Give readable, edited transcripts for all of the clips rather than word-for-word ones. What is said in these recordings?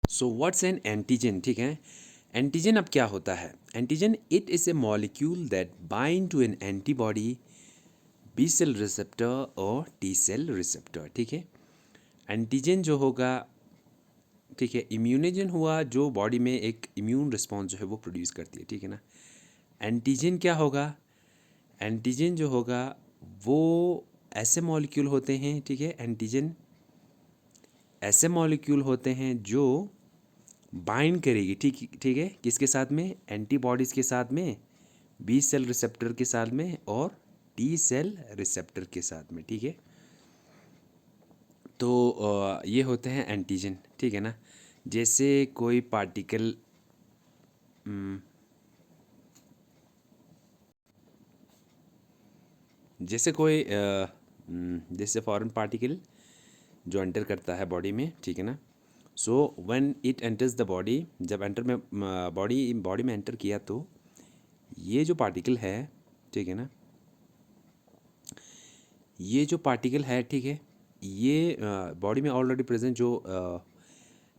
So what's an antigen, ठीक है। Antigen अब क्या होता है? Antigen it is a molecule that bind to an antibody, B cell receptor और टी सेल रिसेप्टर, ठीक है। एंटीजन जो होगा, ठीक है, इम्यूनोजन हुआ जो बॉडी में एक इम्यून रिस्पॉन्स जो है वो प्रोड्यूस करती है, ठीक है ना। एंटीजन क्या होगा? एंटीजन जो होगा वो ऐसे मॉलिक्यूल होते हैं, ठीक है। एंटीजन ऐसे मॉलिक्यूल होते हैं जो बाइंड करेगी, ठीक ठीक है, किसके साथ में? एंटीबॉडीज़ के साथ में, बी सेल रिसेप्टर के साथ में और टी सेल रिसेप्टर के साथ में, ठीक है। तो ये होते हैं एंटीजन, ठीक है ना। जैसे कोई पार्टिकल, जैसे कोई जैसे फॉरेन पार्टिकल जो एंटर करता है बॉडी में, ठीक है ना। So when it enters the body, जब एंटर में बॉडी में एंटर किया तो ये जो पार्टिकल है, ठीक है ना, ये जो पार्टिकल है, ठीक है, ये बॉडी में ऑलरेडी प्रेजेंट जो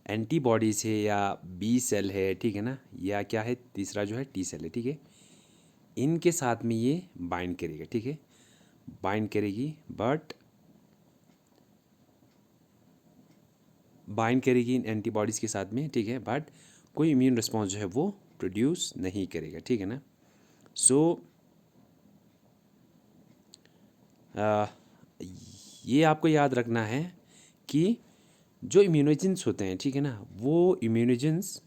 एंटीबॉडीज़ है या बी सेल है, ठीक है ना, या क्या है तीसरा जो है टी सेल है, ठीक है, इनके साथ में ये बाइंड करेगा, ठीक है, बाइंड करेगी, बट बाइंड करेगी इन एंटीबॉडीज़ के साथ में, ठीक है, बट कोई इम्यून रिस्पॉन्स जो है वो प्रोड्यूस नहीं करेगा, ठीक है ना। सो ये आपको याद रखना है कि जो इम्यूनोजेंस होते हैं, ठीक है ना, वो इम्यूनोजेंस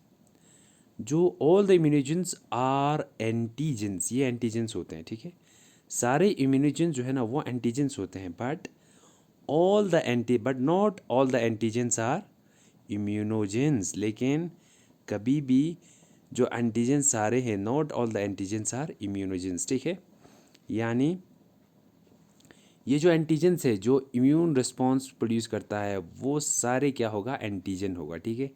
जो ऑल द इम्यूनोजेंस आर एंटीजेंस, ये एंटीजेंस होते हैं, ठीक है। सारे इम्यूनोजेंस जो है ना वो एंटीजेंस होते हैं, but not all the antigens are immunogens. लेकिन कभी भी जो एंटीजेंस सारे हैं, not all the antigens are immunogens, ठीक है। यानी ये जो एंटीजेंस है जो इम्यून रिस्पॉन्स प्रोड्यूस करता है वो सारे क्या होगा? एंटीजन होगा, ठीक है।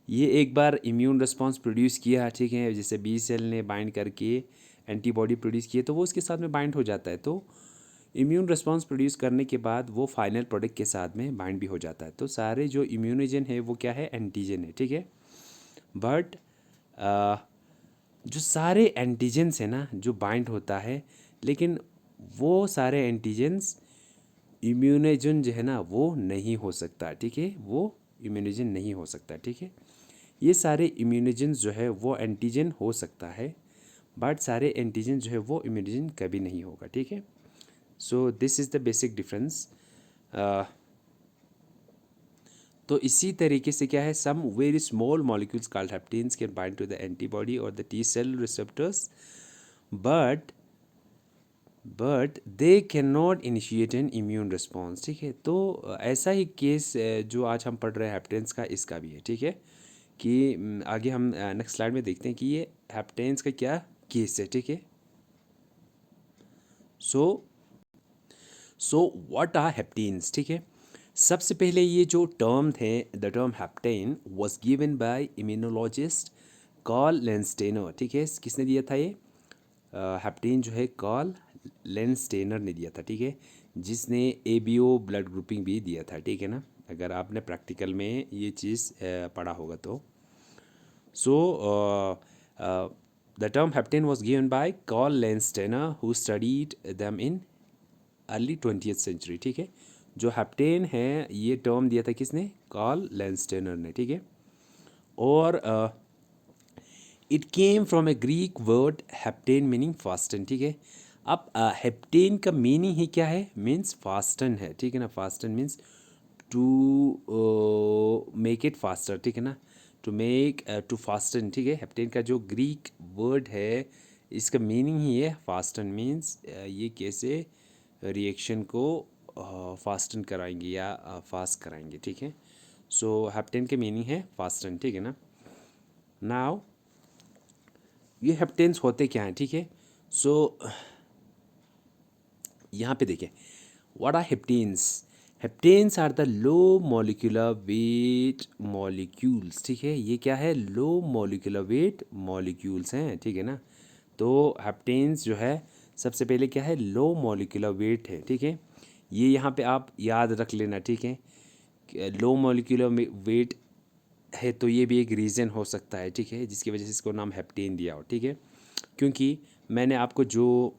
ये एक बार इम्यून रिस्पॉन्स प्रोड्यूस किया, ठीक है, जैसे बी सेल ने बाइंड करके एंटीबॉडी प्रोड्यूस किए तो वो उसके साथ में बाइंड हो जाता है। तो इम्यून रिस्पॉन्स प्रोड्यूस करने के बाद वो फाइनल प्रोडक्ट के साथ में बाइंड भी हो जाता है। तो सारे जो इम्यूनोजन है वो क्या है? एंटीजन है, ठीक है। बट जो सारे एंटीजेंस है ना जो बाइंड होता है, लेकिन वो सारे एंटीजेंस इम्यूनोजन जो है ना वो नहीं हो सकता, ठीक है, वो इम्यूनोजन नहीं हो सकता, ठीक है। ये सारे इम्यूनोजेंस जो है वो एंटीजन हो सकता है, बट सारे एंटीजन जो है वो इम्यूनोजन कभी नहीं होगा, ठीक है। So this is the basic difference. तो इसी तरीके से क्या है, some very small molecules called haptens can bind to the antibody और the T cell receptors, but they can not initiate an immune response, ठीक है। तो ऐसा ही केस जो आज हम पढ़ रहे हैं हेप्टेन्स का, इसका भी है, ठीक है। कि आगे हम नेक्स्ट स्लाइड में देखते हैं कि ये हेप्टेन्स का क्या केस है, ठीक है। सो व्हाट आर हेप्टेन्स, ठीक है। सबसे पहले ये जो टर्म थे, the term hapten was given by immunologist Karl Landsteiner, ठीक है। किसने दिया था ये हेप्टेन जो है? कार्ल लैंडस्टेनर ने दिया था, ठीक है, जिसने एबीओ ब्लड ग्रुपिंग भी दिया था, ठीक है ना, अगर आपने प्रैक्टिकल में ये चीज़ पढ़ा होगा तो। So, the term heptane was given by Carl Landsteiner, who studied them in early 20th century, ठीक है। जो हेप्टेन है ये टर्म दिया था किसने? कार्ल लैंडस्टेनर ने, ठीक है। और it came from A Greek word heptane meaning fasten, ठीक है। अब हेप्टेन का मीनिंग ही क्या है? मीन्स फास्टन है, ठीक है ना। Fasten means to make it faster, ठीक है ना, टू मेक टू फास्टन, ठीक है। हेप्टेन का जो ग्रीक वर्ड है इसका मीनिंग ही है फास्टन, मीन्स ये कैसे रिएक्शन को फास्टन कराएंगे या फास्ट कराएंगे, ठीक है। सो हेप्टेन के मीनिंग है फास्टन, ठीक है ना। नाउ ये हेप्टेन्स होते क्या हैं, ठीक है। सो यहाँ पे देखें, what are haptens? Haptens are the low molecular weight molecules, ठीक है। ये क्या है? लो मॉलिक्यूलर वेट मॉलिक्यूल्स हैं, ठीक है ना। तो हेप्टेन्स जो है सबसे पहले क्या है? लो मॉलिक्यूलर वेट है, ठीक है। ये यहाँ पे आप याद रख लेना, ठीक है। लो मॉलिक्यूलर वेट है तो ये भी एक रीज़न हो सकता है, ठीक है, जिसकी वजह से इसको नाम हेप्टेन दिया हो, ठीक है। क्योंकि मैंने आपको जो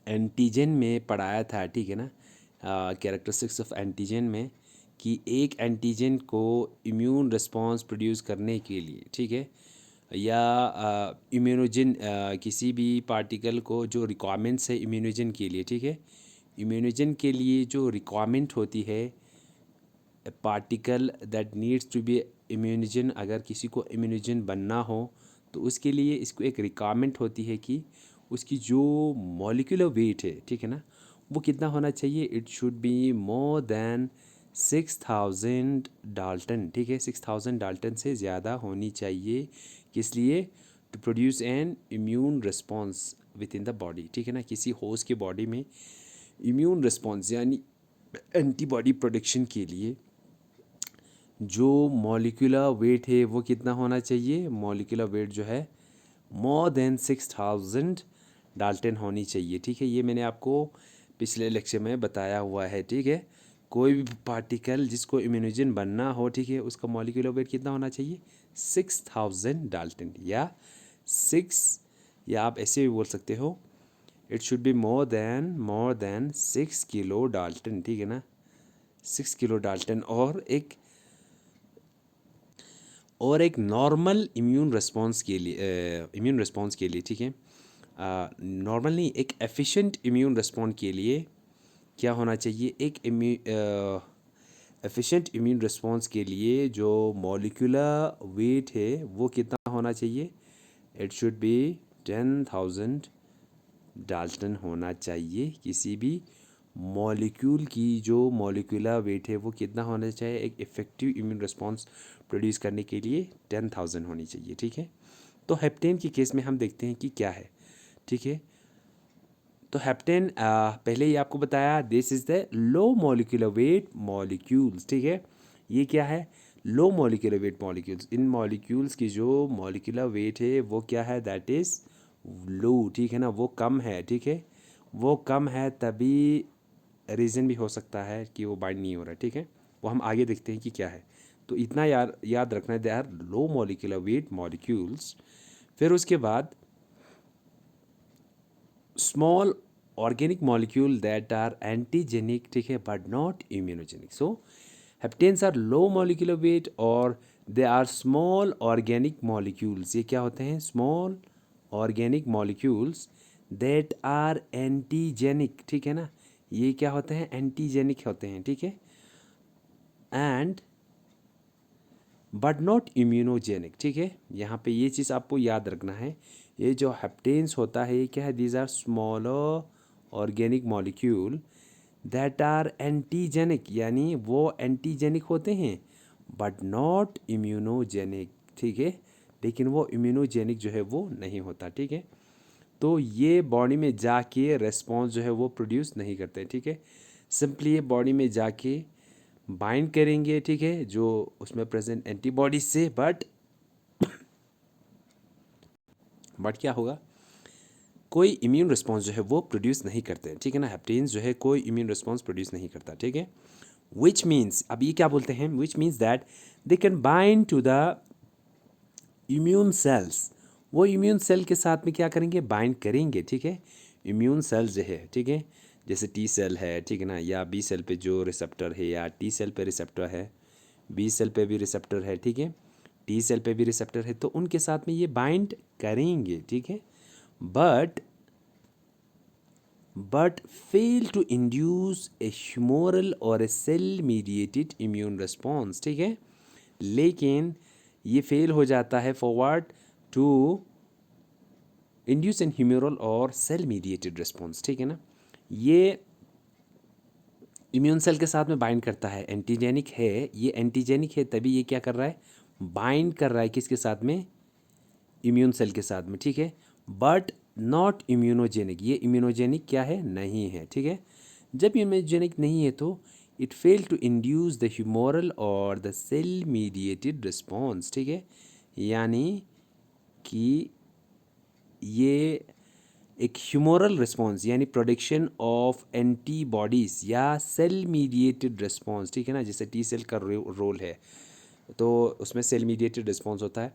एंटीजन में पढ़ाया था, ठीक है ना, कैरेक्टरिस्टिक्स ऑफ एंटीजन में, कि एक एंटीजन को इम्यून रिस्पॉन्स प्रोड्यूस करने के लिए, ठीक है, या इम्यूनोजन किसी भी पार्टिकल को जो रिक्वायरमेंट्स है इम्यूनोजन के लिए, ठीक है, इम्यूनोजन के लिए जो रिक्वायरमेंट होती है, particle that needs to be immunogen, अगर किसी को इम्यूनोजन बनना हो तो उसके लिए इसको एक रिक्वायरमेंट होती है कि उसकी जो मॉलिक्यूलर वेट है, ठीक है ना, वो कितना होना चाहिए, it should be more than 6000 Dalton, ठीक है, 6000 डाल्टन से ज़्यादा होनी चाहिए। किस लिए? To produce an immune response within the body, ठीक है ना, किसी होस्ट के बॉडी में इम्यून रिस्पॉन्स यानी एंटीबॉडी प्रोडक्शन के लिए जो मॉलिक्यूलर वेट है वो कितना होना चाहिए, मॉलिक्यूलर वेट जो है मोर देन 6000 डाल्टन होनी चाहिए, ठीक है। ये मैंने आपको पिछले लेक्चर में बताया हुआ है, ठीक है। कोई भी पार्टिकल जिसको इम्यूनोजन बनना हो, ठीक है, उसका मॉलिक्यूलर वेट कितना होना चाहिए, 6000 डाल्टन, या 6, या आप ऐसे भी बोल सकते हो, it should be more than 6 kilo Dalton, ठीक है ना, 6 किलो डाल्टन। और एक नॉर्मल इम्यून रिस्पॉन्स के लिए ठीक है, नॉर्मल नहीं, एक एफिशिएंट इम्यून रिस्पॉन्स के लिए क्या होना चाहिए, एक एफिशिएंट इम्यून रिस्पॉन्स के लिए जो मॉलिक्यूलर वेट है वो कितना होना चाहिए, इट शुड बी 10,000 डाल्टन होना चाहिए। किसी भी मॉलिक्यूल की जो मॉलिक्यूलर वेट है वो कितना होना चाहिए, एक इफ़ेक्टिव इम्यून रिस्पॉन्स प्रोड्यूस करने के लिए 10,000 होनी चाहिए, ठीक है। तो हेप्टेन के केस में हम देखते हैं कि क्या है, ठीक है। तो हेप्टेन पहले ही आपको बताया, this is the low molecular weight molecules, ठीक है। ये क्या है, लो मॉलिक्यूलर वेट मॉलिक्यूल्स। इन मॉलिक्यूल्स की जो मॉलिक्यूलर वेट है वो क्या है, दैट इज़ लो, ठीक है ना, वो कम है, ठीक है, वो कम है। तभी रीज़न भी हो सकता है कि वो बाइंड नहीं हो रहा है, ठीक है, वो हम आगे देखते हैं कि क्या है। तो इतना याद रखना है, they are low molecular weight molecules. फिर उसके बाद small organic molecule that are antigenic, ठीक है, but not immunogenic. So haptens are low molecular weight और they are small organic molecules. ये क्या होते हैं, small organic molecules that are antigenic, ठीक है ना, ये क्या होते हैं, एंटीजेनिक होते हैं, ठीक है, एंड बट नॉट इम्यूनोजेनिक, ठीक है। यहाँ पे ये चीज़ आपको याद रखना है, ये जो हेप्टेन्स होता है ये क्या है, these are smaller organic molecule that are antigenic, यानी वो एंटीजेनिक होते हैं बट नॉट इम्यूनोजेनिक, ठीक है, लेकिन वो इम्यूनोजेनिक जो है वो नहीं होता, ठीक है। तो ये बॉडी में जाके रेस्पॉन्स जो है वो प्रोड्यूस नहीं करते, ठीक है, सिंपली ये बॉडी में जाके बाइंड करेंगे, ठीक है, जो उसमें प्रेजेंट एंटीबॉडीज से, बट क्या होगा, कोई इम्यून रिस्पॉन्स जो है वो प्रोड्यूस नहीं करते, ठीक है ना, हेप्टेन्स जो है कोई इम्यून रिस्पॉन्स प्रोड्यूस नहीं करता, ठीक है। विच मीन्स, अब ये क्या बोलते हैं, which means that they can bind to the immune cells. वो इम्यून सेल के साथ में क्या करेंगे, बाइंड करेंगे, ठीक है। इम्यून सेल्स जो है, ठीक है, जैसे टी सेल है, ठीक है ना, या बी सेल पे जो रिसेप्टर है, या टी सेल पे रिसेप्टर है, बी सेल पे भी रिसेप्टर है, ठीक है, टी सेल पे भी रिसेप्टर है, तो उनके साथ में ये बाइंड करेंगे, ठीक है, but fail to induce a humoral और a cell mediated immune response, ठीक है, लेकिन ये फेल हो जाता है forward to induce an humoral और सेल मीडिएटेड रिस्पॉन्स, ठीक है ना, ये इम्यून सेल के साथ में बाइंड करता है, एंटीजेनिक है, ये एंटीजेनिक है, तभी ये क्या कर रहा है, बाइंड कर रहा है किसके साथ में, इम्यून सेल के साथ में, ठीक है, बट नॉट इम्यूनोजेनिक, ये इम्यूनोजेनिक क्या है, नहीं है, ठीक है। जब इम्यूनोजेनिक नहीं है तो it fail to induce the humoral और द सेल मीडिएटेड रिस्पॉन्स, ठीक है, यानी कि ये एक ह्यूमोरल रिस्पॉन्स यानी प्रोडक्शन ऑफ एंटीबॉडीज़ या सेल मीडिएटेड रिस्पॉन्स, ठीक है ना, जैसे टी सेल का रोल है, तो उसमें सेल मीडिएटेड रिस्पॉन्स होता है।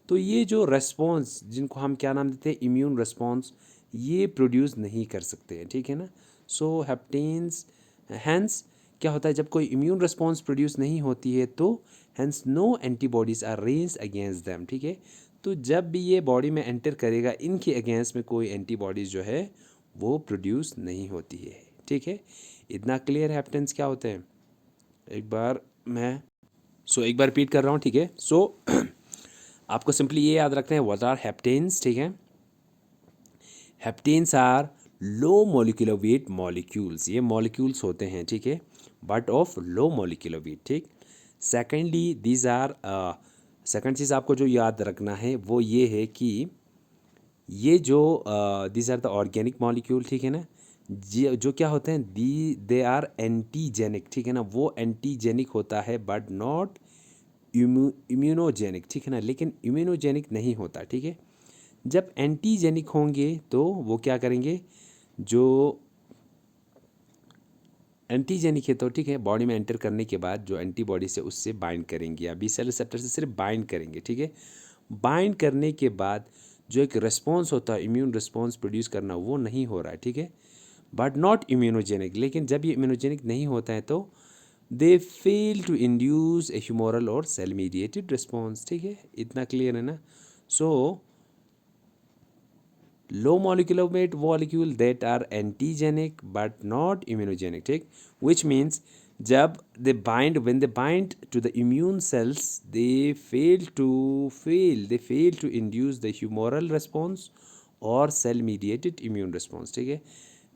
तो ये जो रेस्पॉन्स जिनको हम क्या नाम देते हैं, इम्यून रिस्पॉन्स, ये प्रोड्यूस नहीं कर सकते हैं, ठीक है ना। सो हेप्टेन्स हैंस क्या होता है, जब कोई इम्यून रिस्पॉन्स प्रोड्यूस नहीं होती है तो hence no antibodies are raised against them, ठीक है। तो जब भी ये बॉडी में एंटर करेगा, इनके अगेंस्ट में कोई एंटीबॉडीज़ जो है वो प्रोड्यूस नहीं होती है, ठीक है। इतना क्लियर है हेप्टेन्स क्या होते हैं। एक बार मैं एक बार रिपीट कर रहा हूँ, ठीक है। आपको सिंपली ये याद रखना है व्हाट आर हेप्टेन्स, ठीक है। Haptens are low molecular weight molecules, ये मॉलिक्यूल्स होते हैं, ठीक है, but of low molecular weight, ठीक। सेकेंडली दीज आर सेकेंड चीज़ आपको जो याद रखना है वो ये है कि ये जो these are the organic molecule, ठीक है ना, जो क्या होते हैं, दे आर एंटीजेनिक, ठीक है ना, वो एंटीजेनिक होता है बट नॉट इम्यूनोजेनिक, ठीक है ना, लेकिन इम्यूनोजेनिक नहीं होता, ठीक है। जब एंटीजेनिक होंगे तो वो क्या करेंगे, जो एंटीजेनिक है तो ठीक है, बॉडी में एंटर करने के बाद जो एंटीबॉडी से उससे बाइंड करेंगे या बी सेल रिसेप्टर से सिर्फ बाइंड करेंगे, ठीक है। बाइंड करने के बाद जो एक रिस्पॉन्स होता है, इम्यून रिस्पॉन्स प्रोड्यूस करना, वो नहीं हो रहा है, ठीक है, बट नॉट इम्यूनोजेनिक। लेकिन जब ये इम्यूनोजेनिक नहीं होता है तो they fail to induce a humoral और सेल मीडिएटेड रिस्पॉन्स, ठीक है। इतना क्लियर है ना। सो low molecular weight molecule that are antigenic but not immunogenic, ठीक, which means जब when they bind to the immune cells they fail to induce the humoral response और cell mediated immune response, ठीक है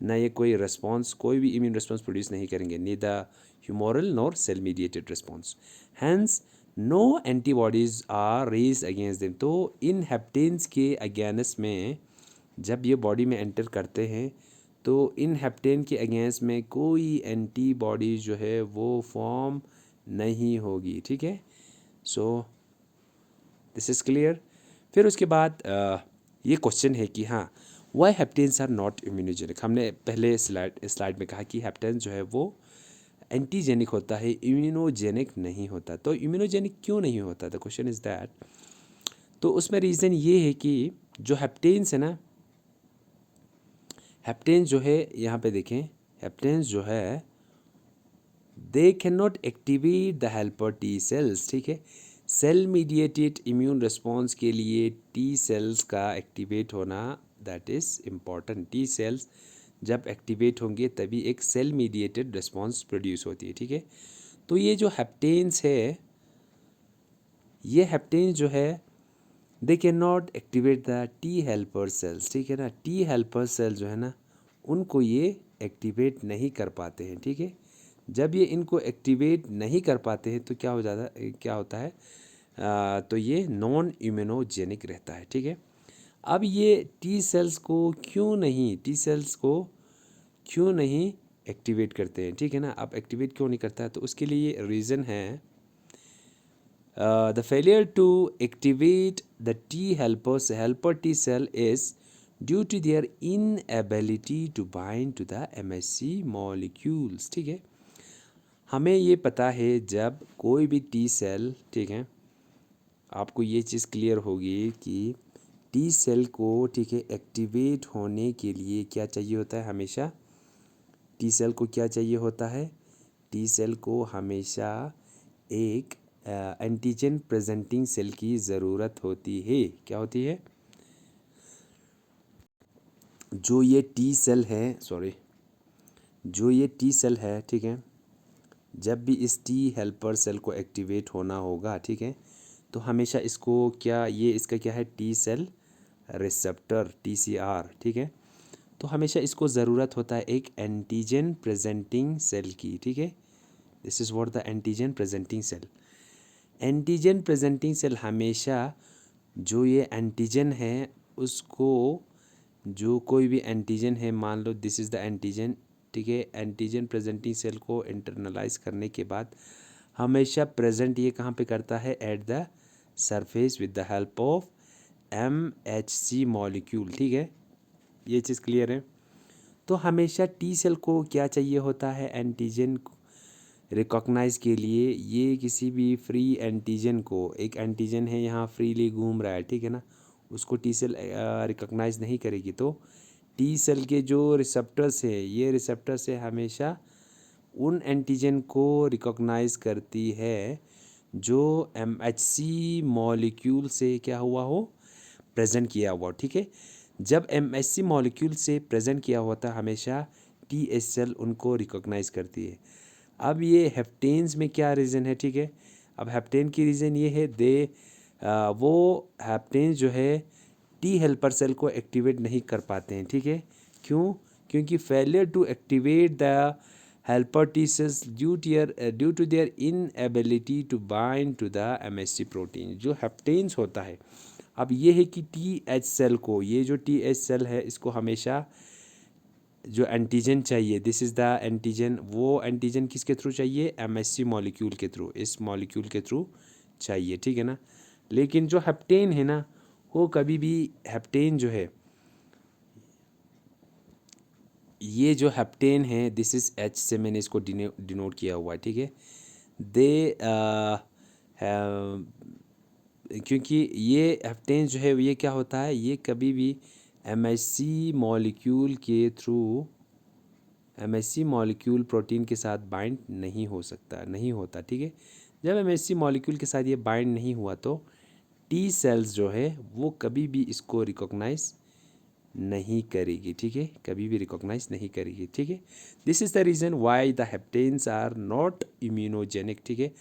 ना। ये कोई response, कोई भी immune response produce नहीं करेंगे, neither humoral nor cell mediated response, hence no antibodies are raised against them। तो इन हेप्टेन्स के अगेंस्ट में जब ये बॉडी में एंटर करते हैं तो इन हेप्टेन के अगेंस्ट में कोई एंटीबॉडी जो है वो फॉर्म नहीं होगी, ठीक है। So this is clear. फिर उसके बाद ये क्वेश्चन है कि हाँ, वाई हेप्टेन्स आर नॉट इम्यूनोजेनिक। हमने पहले स्लाइड में कहा कि हेप्टेन जो है वो एंटीजेनिक होता है, इम्यूनोजेनिक नहीं होता। तो इम्यूनोजेनिक क्यों नहीं होता, द क्वेश्चन इज़ दैट। तो उसमें रीज़न ये है कि जो हेप्टेन्स है ना, हेप्टेन्स जो है, यहाँ पे देखें, हेप्टेन्स जो है दे can not activate the helper T cells, ठीक है। सेल मीडिएटेड इम्यून रिस्पॉन्स के लिए टी सेल्स का एक्टिवेट होना that is important. T cells जब एक्टिवेट होंगे तभी एक सेल मीडिएटेड रिस्पॉन्स प्रोड्यूस होती है, ठीक है। तो ये जो हेप्टेन्स है, ये हेप्टेन्स जो है दे can not activate the T helper cells, ठीक है ना। टी हेल्पर सेल जो है ना, उनको ये एक्टिवेट नहीं कर पाते हैं, ठीक है। जब ये इनको एक्टिवेट नहीं कर पाते हैं तो क्या होता है, तो ये नॉन इम्यूनोजेनिक रहता है, ठीक है। अब ये टी सेल्स को क्यों नहीं एक्टिवेट करते हैं, ठीक है ना। अब एक्टिवेट क्यों नहीं करता है, तो उसके लिए रीज़न है the failure to activate the helper T cell is due to their inability to bind to the MHC molecules, ठीक है। हमें ये पता है जब कोई भी टी सेल, ठीक है, आपको ये चीज़ क्लियर होगी कि टी सेल को, ठीक है, एक्टिवेट होने के लिए क्या चाहिए होता है हमेशा, टी सेल को क्या चाहिए होता है, टी सेल को हमेशा एक एंटीजन प्रेजेंटिंग सेल की ज़रूरत होती है। क्या होती है, जो ये टी सेल है, ठीक है, जब भी इस टी हेल्पर सेल को एक्टिवेट होना होगा, ठीक है, तो हमेशा इसको इसका क्या है, टी सेल रिसेप्टर, TCR, ठीक है। तो हमेशा इसको ज़रूरत होता है एक एंटीजन प्रेजेंटिंग सेल की, ठीक है। This is what the antigen presenting cell. Antigen presenting cell हमेशा जो ये एंटीजन है उसको, जो कोई भी एंटीजन है, मान लो दिस इज़ द एंटीजन, ठीक है, एंटीजन प्रेजेंटिंग सेल को इंटरनलाइज करने के बाद हमेशा प्रेजेंट ये कहाँ पे करता है, at the surface with the help of MHC molecule, ठीक है। ये चीज़ क्लियर है। तो हमेशा टी सेल को क्या चाहिए होता है, रिकॉग्नाइज के लिए ये किसी भी फ्री एंटीजन को, एक एंटीजन है यहाँ फ्रीली घूम रहा है, ठीक है ना, उसको टी सेल रिकॉग्नाइज नहीं करेगी। तो टी सेल के जो रिसेप्टर्स है, ये रिसेप्टर्स है हमेशा उन एंटीजन को रिकॉग्नाइज करती है जो एमएचसी मॉलिक्यूल से क्या हुआ हो, प्रेजेंट किया हुआ, ठीक है। जब एमएचसी मॉलिक्यूल से प्रेजेंट किया हुआ था हमेशा टी एच सेल उनको रिकॉग्नाइज करती है। अब ये हेप्टेन्स में क्या रीज़न है, ठीक है। अब हेप्टेन की रीज़न ये है वो हेप्टेन्स जो है टी हेल्पर सेल को एक्टिवेट नहीं कर पाते हैं, ठीक है। क्यों? क्योंकि failure to activate the helper T cells due to their inability to bind to the MHC protein, जो हेप्टेन्स होता है। अब ये है कि टी एच सेल को, ये जो टी एच सेल है इसको हमेशा जो एंटीजन चाहिए, दिस इज़ द एंटीजन, वो एंटीजन किसके थ्रू चाहिए, एमएचसी मॉलिक्यूल के थ्रू, इस मॉलिक्यूल के थ्रू चाहिए, ठीक है ना। लेकिन जो हेप्टेन है ना, वो कभी भी हेप्टेन जो है, ये जो हेप्टेन है दिस इज़ एच से मैंने इसको डिनोट किया हुआ है, ठीक है। दे क्योंकि ये हेप्टेन जो है ये क्या होता है, ये कभी भी एमएचसी मॉलिक्यूल के थ्रू, एमएचसी मॉलिक्यूल प्रोटीन के साथ बाइंड नहीं हो सकता, नहीं होता, ठीक है। जब एमएचसी मॉलिक्यूल के साथ ये बाइंड नहीं हुआ तो टी सेल्स जो है वो कभी भी इसको रिकॉग्नाइज नहीं करेगी, ठीक है, कभी भी रिकॉग्नाइज नहीं करेगी, ठीक है। This is the reason why the haptens are not immunogenic, ठीक है।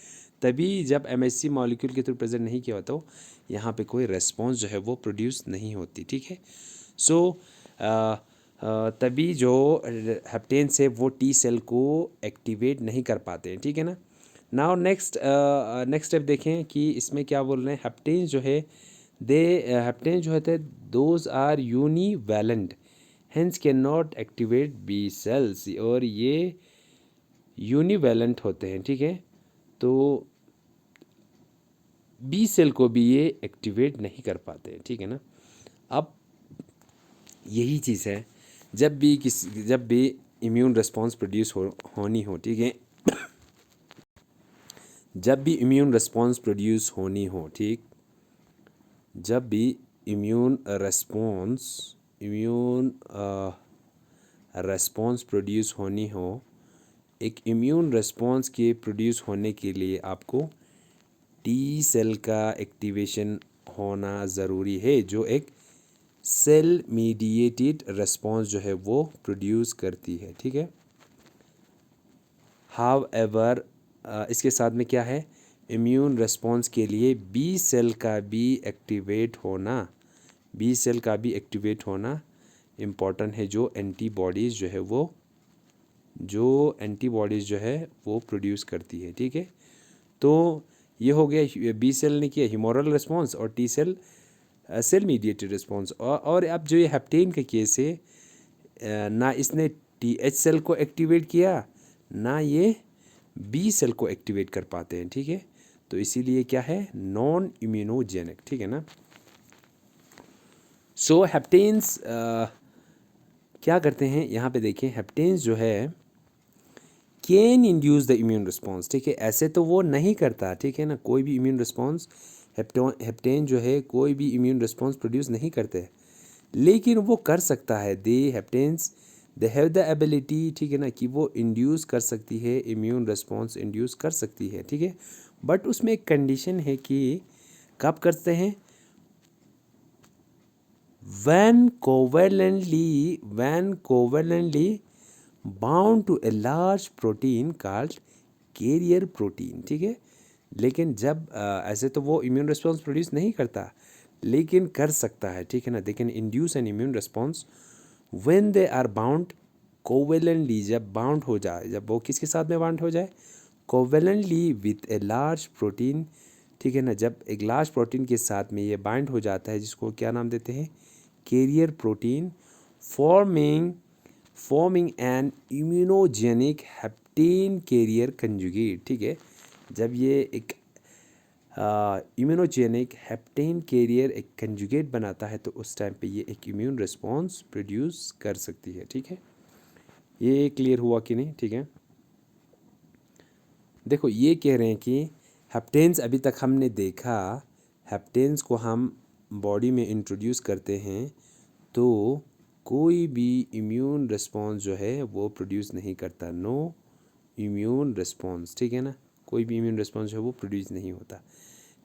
तभी जब एमएचसी मॉलिक्यूल के थ्रू प्रेजेंट नहीं किया होता, तो यहाँ पे कोई रेस्पॉन्स जो है वो प्रोड्यूस नहीं होती, ठीक है। सो तभी जो हेप्टेन्स है वो टी सेल को एक्टिवेट नहीं कर पाते हैं, ठीक है ना। नाउ नेक्स्ट स्टेप देखें कि इसमें क्या बोल रहे हैं। हेप्टेन्स जो है हेप्टेन्स जो होते हैं those are univalent hence can not activate B cells, और ये यूनिवैलेंट होते हैं, ठीक है। तो बी सेल को भी ये एक्टिवेट नहीं कर पाते हैं, ठीक है ना। अब यही चीज़ है, जब भी इम्यून रिस्पॉन्स प्रोड्यूस होनी हो, ठीक है, जब भी इम्यून रिस्पॉन्स प्रोड्यूस होनी हो, ठीक, जब भी इम्यून रेस्पॉन्स प्रोड्यूस होनी हो, एक इम्यून रेस्पॉन्स के प्रोड्यूस होने के लिए आपको टी सेल का एक्टिवेशन होना ज़रूरी है, जो एक सेल मीडिएटेड रेस्पॉन्स जो है वो प्रोड्यूस करती है, ठीक है। हाउएवर इसके साथ में क्या है, इम्यून रेस्पॉन्स के लिए बी सेल का भी एक्टिवेट होना इम्पॉर्टेंट है, जो एंटीबॉडीज़ जो है वो प्रोड्यूस करती है, ठीक है। तो ये हो गया, बी सेल ने किया ह्यूमोरल रिस्पॉन्स और T cell cell mediated response. और अब जो ये हेप्टेन का केस है, ना इसने टी एच सेल को एक्टिवेट किया, ना ये बी सेल को एक्टिवेट कर पाते हैं, ठीक है। तो इसीलिए क्या है, नॉन इम्यूनोजेनिक, ठीक है ना। सो हेप्टेन्स क्या करते हैं, यहाँ पे देखें, हेप्टेन्स जो है can induce the immune response, ठीक है। ऐसे तो वो नहीं करता, ठीक है ना, कोई भी इम्यून रिस्पॉन्स, हेप्टेन जो है कोई भी इम्यून रिस्पॉन्स प्रोड्यूस नहीं करते, लेकिन वो कर सकता है, दे हैव द एबिलिटी, ठीक है ना, कि वो इंड्यूस कर सकती है, इम्यून रिस्पॉन्स इंड्यूस कर सकती है, ठीक है। बट उसमें एक कंडीशन है कि कब करते हैं, when covalently bound to a large protein called carrier protein, ठीक है। लेकिन जब ऐसे तो वो इम्यून रिस्पॉन्स प्रोड्यूस नहीं करता, लेकिन कर सकता है, ठीक है ना। They can induce an immune response when they are bound covalently, जब बाउंड हो जाए, जब वो किसके साथ में बाउंड हो जाए, covalently with a large protein, ठीक है ना। जब एक लार्ज प्रोटीन के साथ में ये बाइंड हो जाता है, जिसको क्या नाम देते हैं, carrier protein, forming an immunogenic hapten carrier conjugate, ठीक है। जब ये एक इम्यूनोजेनिक हेप्टेन कैरियर एक कंजुगेट बनाता है, तो उस टाइम पे ये एक इम्यून रिस्पॉन्स प्रोड्यूस कर सकती है, ठीक है। ये क्लियर हुआ कि नहीं, ठीक है। देखो ये कह रहे हैं कि हेप्टेन्स अभी तक हमने देखा, हेप्टेन्स को हम बॉडी में इंट्रोड्यूस करते हैं तो कोई भी इम्यून रिस्पॉन्स जो है वो प्रोड्यूस नहीं करता, नो इम्यून रिस्पॉन्स, ठीक है ना, कोई भी इम्यून रिस्पॉन्स जो है वो प्रोड्यूस नहीं होता।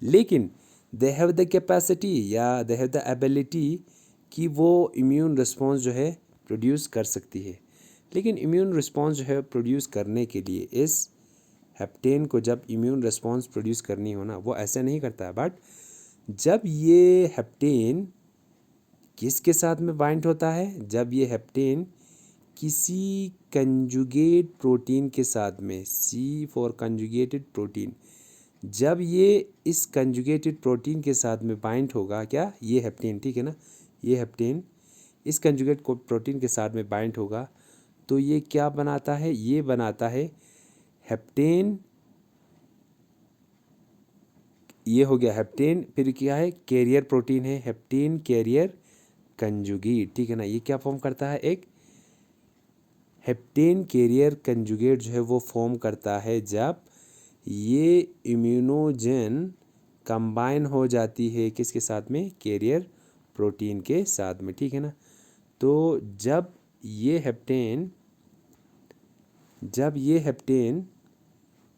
लेकिन दे हैव द कैपेसिटी या दे हैव द एबिलिटी कि वो इम्यून रिस्पॉन्स जो है प्रोड्यूस कर सकती है। लेकिन इम्यून रिस्पॉन्स जो है प्रोड्यूस करने के लिए इस हेप्टेन को जब इम्यून रिस्पॉन्स प्रोड्यूस करनी हो ना, वो ऐसे नहीं करता है। बट जब ये हेप्टेन किसके साथ में बाइंड होता है, जब ये हेप्टेन किसी कंजुगेट प्रोटीन के साथ में, सी फॉर कंजुगेटेड प्रोटीन, जब ये इस कंजुगेटेड प्रोटीन के साथ में बाइंड होगा, क्या ये हेप्टेन, ठीक है ना, ये हेप्टेन इस कंजुगेट प्रोटीन के साथ में बाइंड होगा तो ये क्या बनाता है, ये बनाता है हेप्टेन, ये हो गया हेप्टेन, फिर क्या है, कैरियर प्रोटीन है, हेप्टेन कैरियर कंजुगेट, ठीक है ना। ये क्या फॉर्म करता है, एक हेप्टेन कैरियर कंजुगेट जो है वो फॉर्म करता है जब ये इम्यूनोजेन कंबाइन हो जाती है किसके साथ में, कैरियर प्रोटीन के साथ में, ठीक है ना। तो जब ये हेप्टेन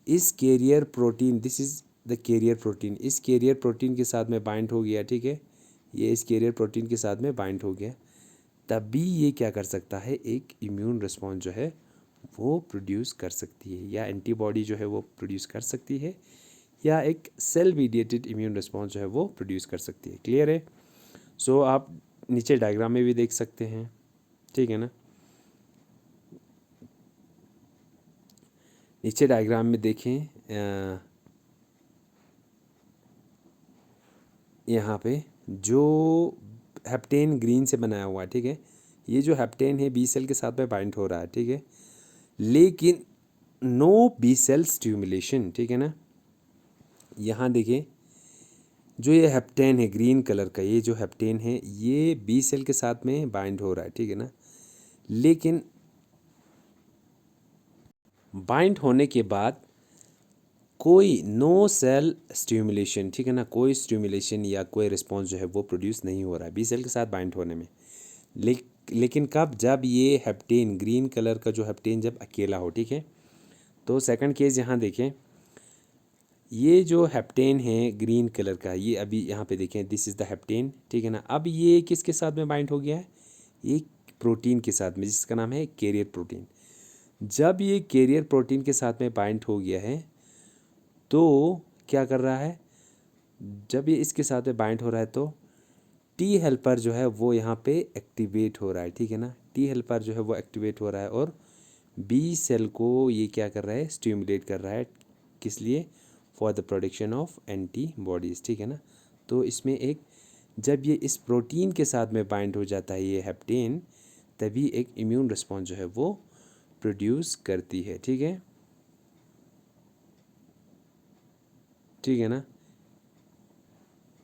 इस carrier protein, this is the carrier protein, इस कैरियर प्रोटीन के साथ में बाइंड हो गया, ठीक है, ये इस कैरियर प्रोटीन के साथ में बाइंड हो गया, तभी ये क्या कर सकता है, एक इम्यून रिस्पॉन्स जो है वो प्रोड्यूस कर सकती है, या एंटीबॉडी जो है वो प्रोड्यूस कर सकती है, या एक सेल मीडिएटेड इम्यून रिस्पॉन्स जो है वो प्रोड्यूस कर सकती है। क्लियर है। सो आप नीचे डायग्राम में भी देख सकते हैं, ठीक है ना। नीचे डायग्राम में देखें, यहाँ पे जो हेप्टेन ग्रीन से बनाया हुआ है, ठीक है, ये जो हेप्टेन है बी सेल के साथ में बाइंड हो रहा है, ठीक है, लेकिन नो बी सेल स्टिमुलेशन, ठीक है ना। यहाँ देखिए जो ये हेप्टेन है ग्रीन कलर का, ये जो हेप्टेन है ये बी सेल के साथ में बाइंड हो रहा है, ठीक है ना, लेकिन बाइंड होने के बाद कोई नो सेल स्टिमुलेशन, ठीक है ना, कोई स्टिमुलेशन या कोई रिस्पॉन्स जो है वो प्रोड्यूस नहीं हो रहा है बी सेल के साथ बाइंड होने में। लेकिन कब, जब ये हेप्टेन ग्रीन कलर का जो हेप्टेन जब अकेला हो, ठीक है। तो सेकंड केस यहाँ देखें, ये जो हेप्टेन है ग्रीन कलर का, ये अभी यहाँ पे देखें, दिस इज़ द हेप्टेन, ठीक है ना। अब ये किसके साथ में बाइंड हो गया है, ये प्रोटीन के साथ में जिसका नाम है कैरियर प्रोटीन। जब ये कैरियर प्रोटीन के साथ में बाइंड हो गया है तो क्या कर रहा है, जब ये इसके साथ में बाइंड हो रहा है तो टी हेल्पर जो है वो यहाँ पे एक्टिवेट हो रहा है, ठीक है ना। टी हेल्पर जो है वो एक्टिवेट हो रहा है और बी सेल को ये क्या कर रहा है, स्टिमुलेट कर रहा है, किस लिए, for the production of antibodies, ठीक है ना। तो इसमें एक, जब ये इस प्रोटीन के साथ में बाइंड हो जाता है ये हेप्टेन, तभी एक इम्यून रिस्पॉन्स जो है वो प्रोड्यूस करती है, ठीक है, ठीक है ना।